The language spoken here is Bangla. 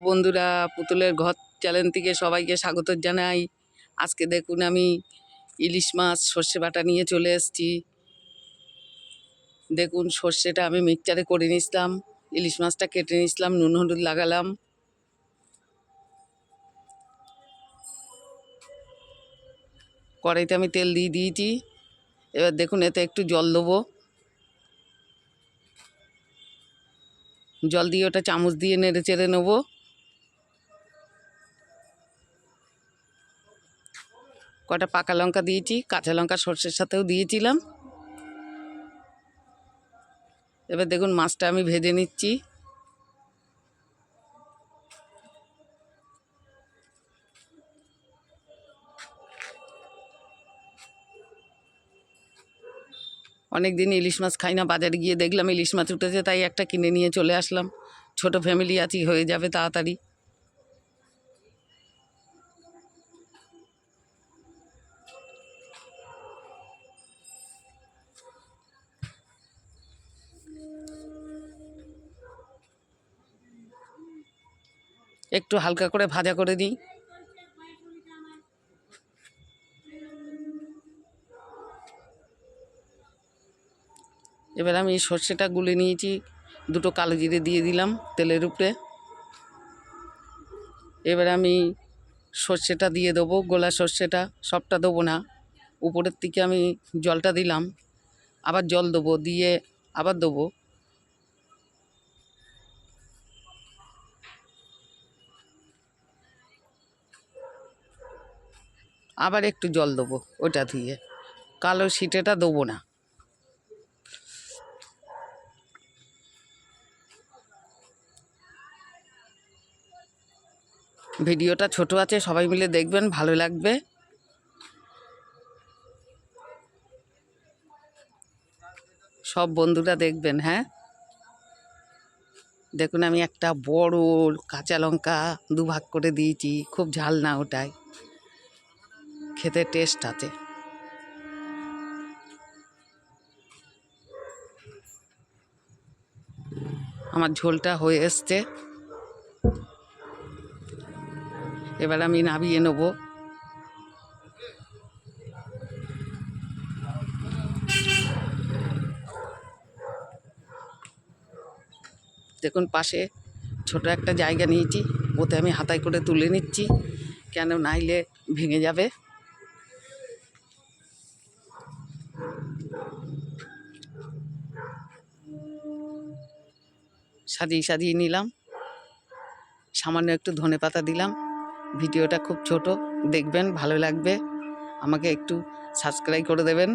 বন্ধুরা, পুতুলের ঘর চ্যানেল থেকে সবাইকে স্বাগত জানাই। আজকে দেখুন আমি ইলিশ মাছ সর্ষে বাটা নিয়ে চলে এসেছি। দেখুন সর্ষেটা আমি মিক্সচারে করে নিয়েছিলাম, ইলিশ মাছটা কেটে নিয়েছিলাম, নুন হলুদ লাগালাম। কড়াইতে আমি তেল দিয়ে দিয়েছি। এবার দেখুন এতে একটু জল দেবো। জল দিয়ে ওটা চামচ দিয়ে নেড়ে চেড়ে নেবো। কটা পাকা লঙ্কা দিয়েছি, কাঁচা লঙ্কা সর্ষের সাথেও দিয়েছিলাম। এবার দেখুন মাছটা আমি ভেজে নিচ্ছি। অনেক দিন ইলিশ মাছ খাই না, বাজারে গিয়ে দেখলাম ইলিশ মাছ উঠেছে, তাই একটা কিনে নিয়ে চলে আসলাম। ছোট ফ্যামিলি আছি, হয়ে যাবে তাড়াতাড়ি। একটু হালকা করে ভাজা করে দিই। এবার আমি সর্ষেটা গুলে নিয়েছি, দুটো কালো জিরে দিয়ে দিলাম তেলের উপরে। এবার আমি সর্ষেটা দিয়ে দেবো, গোলা সর্ষেটা, সবটা দেবো না। উপরের থেকে আমি জলটা দিলাম, আবার জল দেবো, দিয়ে আবার দেবো। আবার একটু জল দেবো ওটা দিয়ে। কালো সিটেটা দেবো না। ভিডিওটা ছোট আছে, সবাই মিলে দেখবেন, ভালো লাগবে। সব বন্ধুরা দেখবেন। হ্যাঁ, দেখুন আমি একটা বড় কাঁচা লঙ্কা দুভাগ করে দিয়েছি। খুব ঝাল না, ওটাই খেতে টেস্ট আছে। আমার ঝোলটা হয়ে এসছে, এবার আমি নামিয়ে নেব। দেখুন পাশে ছোট একটা জায়গা নিয়েছি, ওতে আমি হাতায় করে তুলে নিচ্ছি, কেন নাইলে ভেঙে যাবে। সাজিয়ে সাজিয়ে নিলাম, সামান্য একটু ধনেপাতা দিলাম। ভিডিওটা খুব ছোট, দেখবেন, ভালো লাগবে। আমাকে একটু সাবস্ক্রাইব করে দেবেন।